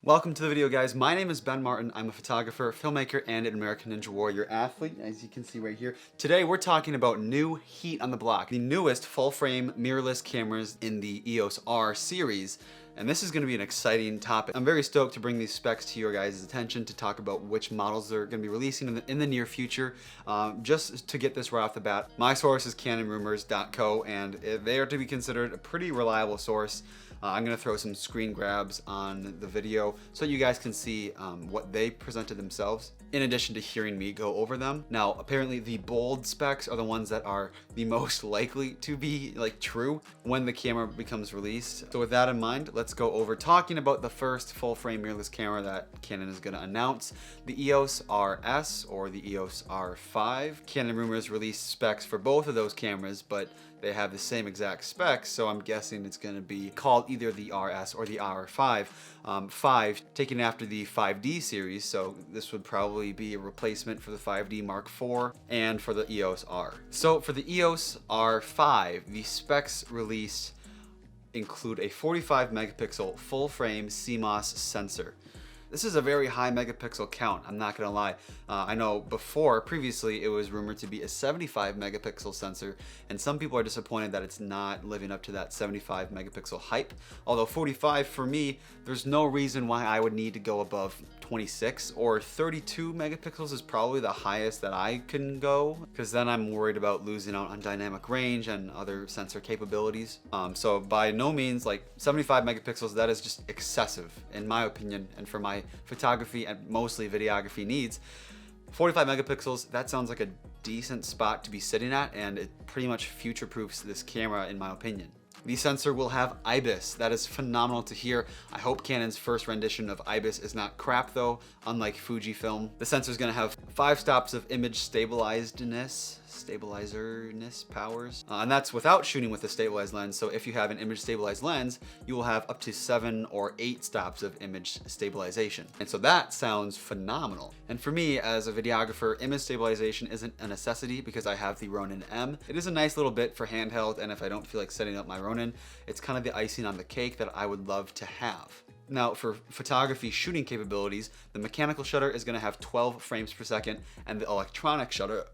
Welcome to the video, guys. My name is Ben Martin. I'm a photographer, filmmaker, and an American Ninja Warrior athlete, as you can see right here. Today, we're talking about new heat on the block, the newest full-frame mirrorless cameras in the EOS R series. And this is going to be an exciting topic. I'm very stoked to bring these specs to your guys' attention to talk about which models they're going to be releasing in the near future. Just to get this right off the bat, my source is canonrumors.co, and they are to be considered a pretty reliable source. I'm going to throw some screen grabs on the video so you guys can see what they presented themselves, in addition to hearing me go over them. Now, apparently the bold specs are the ones that are the most likely to be true when the camera becomes released. So with that in mind, let's go over talking about the first full-frame mirrorless camera that Canon is going to announce, the EOS RS or the EOS R5. Canon Rumors released specs for both of those cameras, but they have the same exact specs, so I'm guessing it's going to be called either the RS or the R5. 5 taken after the 5D series, so this would probably be a replacement for the 5D Mark IV and for the EOS R. So for the EOS R5, the specs released include a 45 megapixel full frame CMOS sensor. This is a very high megapixel count, I'm not gonna lie. I know previously it was rumored to be a 75 megapixel sensor, and some people are disappointed that it's not living up to that 75 megapixel hype. Although 45 for me, there's no reason why I would need to go above 26 or 32 megapixels is probably the highest that I can go, because then I'm worried about losing out on dynamic range and other sensor capabilities. So by no means, 75 megapixels, that is just excessive in my opinion, and for my photography and mostly videography needs. 45 megapixels, that sounds like a decent spot to be sitting at, and it pretty much future-proofs this camera in my opinion. The sensor will have IBIS. That is phenomenal to hear. I hope Canon's first rendition of IBIS is not crap though, unlike Fujifilm. The sensor is going to have 5 stops of image stabilizerness powers. And that's without shooting with a stabilized lens. So if you have an image stabilized lens, you will have up to 7 or 8 stops of image stabilization. And so that sounds phenomenal. And for me, as a videographer, image stabilization isn't a necessity because I have the Ronin M. It is a nice little bit for handheld, and if I don't feel like setting up my Ronin, it's kind of the icing on the cake that I would love to have. Now, for photography shooting capabilities, the mechanical shutter is going to have 12 frames per second, and the electronic shutter,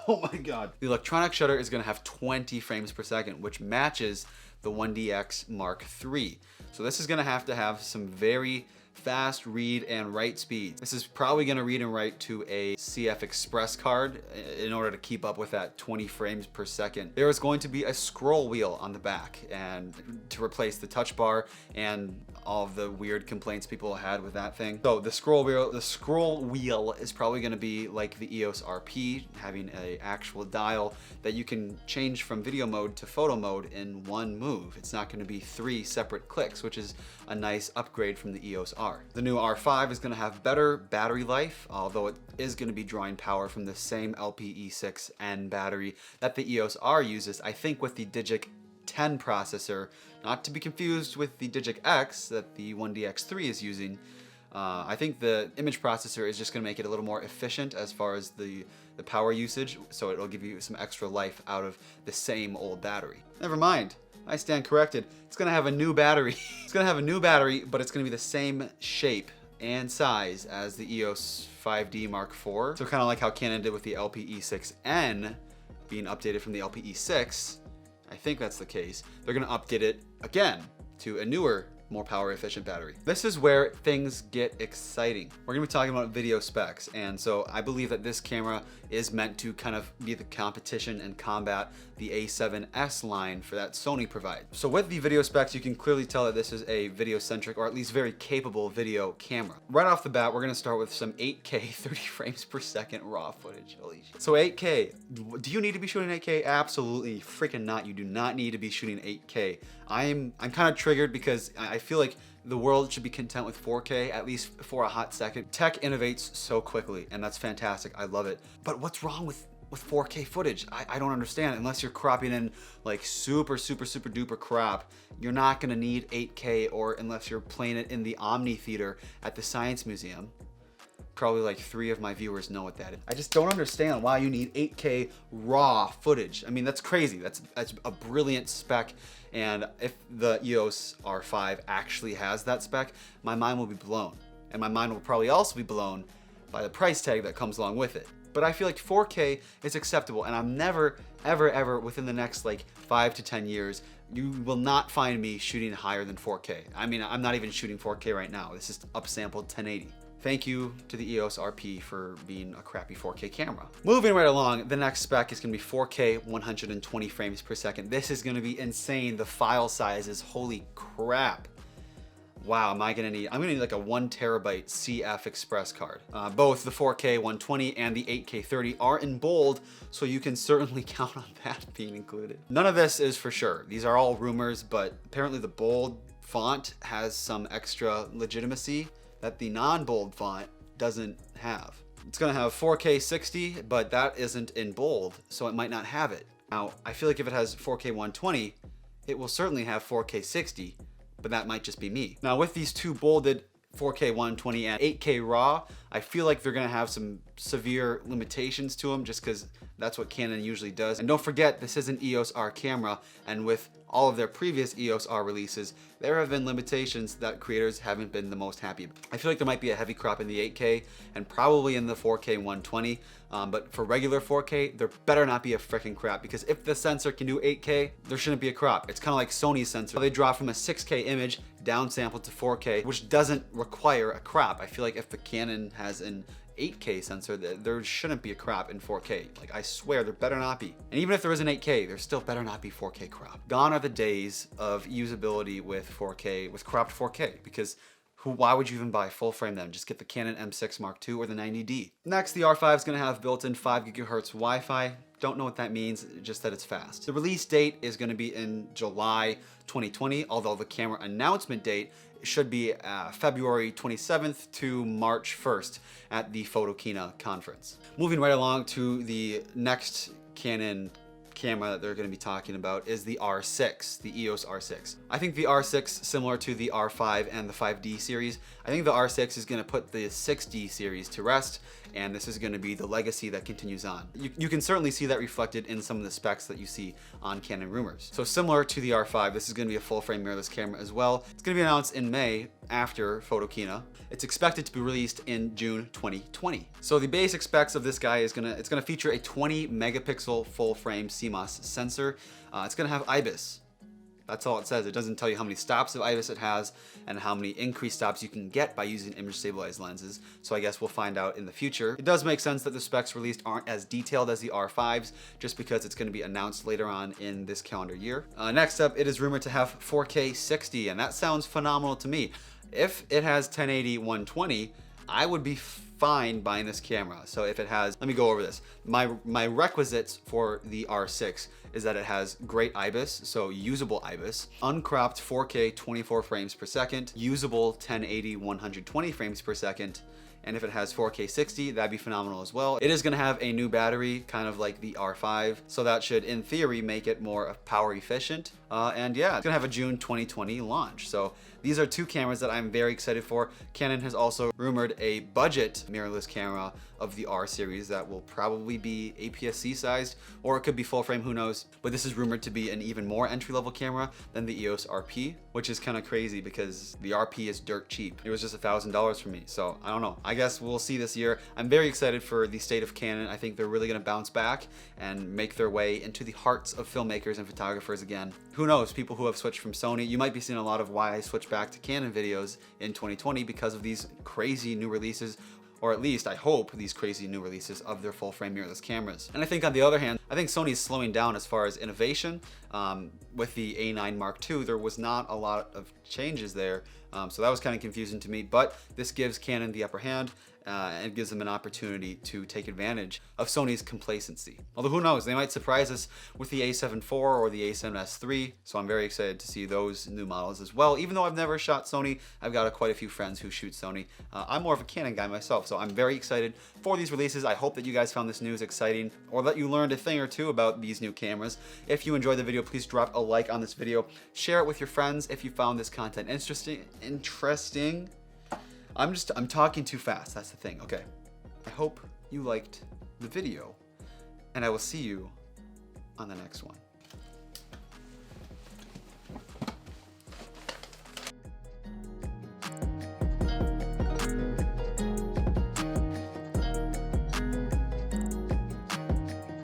oh my god, the electronic shutter is going to have 20 frames per second, which matches the 1DX Mark III. So this is going to have some very fast read and write speed. This is probably going to read and write to a CF Express card in order to keep up with that 20 frames per second. There is going to be a scroll wheel on the back, and to replace the touch bar and all of the weird complaints people had with that thing. So the scroll wheel is probably going to be like the EOS RP, having an actual dial that you can change from video mode to photo mode in one move. It's not going to be 3 separate clicks, which is a nice upgrade from the EOS R. The new R5 is going to have better battery life, although it is going to be drawing power from the same LPE6N battery that the EOS R uses, I think with the Digic 10 processor, not to be confused with the Digic X that the 1DX3 is using. I think the image processor is just going to make it a little more efficient as far as the power usage, so it'll give you some extra life out of the same old battery. Never mind. I stand corrected. It's going to have a new battery. It's going to have a new battery, but it's going to be the same shape and size as the EOS 5D Mark IV. So kind of like how Canon did with the LPE6N being updated from the LPE6. I think that's the case. They're going to update it again to a newer, more power efficient battery. This is where things get exciting. We're gonna be talking about video specs, and so I believe that this camera is meant to kind of be the competition and combat the A7S line for that Sony provides. So with the video specs, you can clearly tell that this is a video-centric, or at least very capable video camera. Right off the bat, we're gonna start with some 8K 30 frames per second raw footage. Holy shit. So 8K, do you need to be shooting 8K? Absolutely freaking not. You do not need to be shooting 8K. I'm kind of triggered because I feel like the world should be content with 4K, at least for a hot second. Tech innovates so quickly, and that's fantastic. I love it. But what's wrong with 4K footage? I don't understand. Unless you're cropping in super duper crop, you're not gonna need 8K, or unless you're playing it in the Omni Theater at the Science Museum. Probably like 3 of my viewers know what that is. I just don't understand why you need 8K raw footage. I mean, that's crazy. That's a brilliant spec. And if the EOS R5 actually has that spec, my mind will be blown. And my mind will probably also be blown by the price tag that comes along with it. But I feel like 4K is acceptable, and I'm never, ever within the next like 5 to 10 years, you will not find me shooting higher than 4K. I mean, I'm not even shooting 4K right now. This is upsampled 1080. Thank you to the EOS RP for being a crappy 4K camera. Moving right along, the next spec is gonna be 4K 120 frames per second. This is gonna be insane. The file sizes, holy crap. Wow, I'm gonna need like a 1 terabyte CF Express card. Both the 4K 120 and the 8K 30 are in bold, so you can certainly count on that being included. None of this is for sure. These are all rumors, but apparently the bold font has some extra legitimacy that the non-bold font doesn't have. It's gonna have 4K 60, but that isn't in bold, so it might not have it. Now, I feel like if it has 4K 120, it will certainly have 4K 60, but that might just be me. Now, with these two bolded 4K 120 and 8K RAW, I feel like they're gonna have some severe limitations to them just because that's what Canon usually does. And don't forget, this is an EOS R camera, and with all of their previous EOS R releases, there have been limitations that creators haven't been the most happy about. I feel like there might be a heavy crop in the 8K and probably in the 4K 120, but for regular 4K, there better not be a freaking crop, because if the sensor can do 8K, there shouldn't be a crop. It's kind of like Sony's sensor. They drop from a 6K image downsampled to 4K, which doesn't require a crop. I feel like if the Canon has an 8K sensor, there shouldn't be a crop in 4K. Like, I swear, there better not be. And even if there is an 8K, there still better not be 4K crop. Gone are the days of usability with 4K, with cropped 4K, because why would you even buy full frame then? Just get the Canon M6 Mark II or the 90D. Next, the R5 is gonna have built-in 5 GHz Wi-Fi. Don't know what that means, just that it's fast. The release date is gonna be in July 2020, although the camera announcement date should be February 27th to March 1st at the Photokina conference. Moving right along to the next Canon camera that they're going to be talking about is the R6, the EOS R6. I think the R6, similar to the R5 and the 5D series, I think the R6 is going to put the 6D series to rest, and this is going to be the legacy that continues on. You can certainly see that reflected in some of the specs that you see on Canon rumors. So similar to the R5, this is going to be a full-frame mirrorless camera as well. It's going to be announced in May after Photokina. It's expected to be released in June 2020. So the basic specs of this guy is it's gonna feature a 20 megapixel full-frame CMOS sensor. It's gonna have IBIS. That's all it says. It doesn't tell you how many stops of IBIS it has and how many increased stops you can get by using image stabilized lenses. So I guess we'll find out in the future. It does make sense that the specs released aren't as detailed as the R5s, just because it's going to be announced later on in this calendar year. Next up, it is rumored to have 4K 60, and that sounds phenomenal to me. If it has 1080 120, I would be fine buying this camera. So if it has, let me go over this. My requisites for the R6 is that it has great IBIS, so usable IBIS, uncropped 4K 24 frames per second, usable 1080 120 frames per second, and if it has 4K 60, that'd be phenomenal as well. It is gonna have a new battery, kind of like the R5, so that should, in theory, make it more power efficient. And yeah, it's gonna have a June 2020 launch. So these are two cameras that I'm very excited for. Canon has also rumored a budget mirrorless camera of the R series that will probably be APS-C sized, or it could be full frame, who knows. But this is rumored to be an even more entry-level camera than the EOS RP, which is kind of crazy because the RP is dirt cheap. It was just $1,000 for me, so I don't know. I guess we'll see this year. I'm very excited for the state of Canon. I think they're really gonna bounce back and make their way into the hearts of filmmakers and photographers again. Who knows, people who have switched from Sony, you might be seeing a lot of why I switched back to Canon videos in 2020 because of these crazy new releases, or at least I hope these crazy new releases of their full frame mirrorless cameras. And I think on the other hand, I think Sony's slowing down as far as innovation. With the A9 Mark II, there was not a lot of changes there. So that was kind of confusing to me, but this gives Canon the upper hand and gives them an opportunity to take advantage of Sony's complacency. Although who knows, they might surprise us with the A7 IV or the A7S III, so I'm very excited to see those new models as well. Even though I've never shot Sony, I've got quite a few friends who shoot Sony. I'm more of a Canon guy myself, so I'm very excited for these releases. I hope that you guys found this news exciting, or that you learned a thing or two about these new cameras. If you enjoyed the video, please drop a like on this video. Share it with your friends if you found this content interesting. I'm talking too fast, that's the thing. Okay, I hope you liked the video, and I will see you on the next one.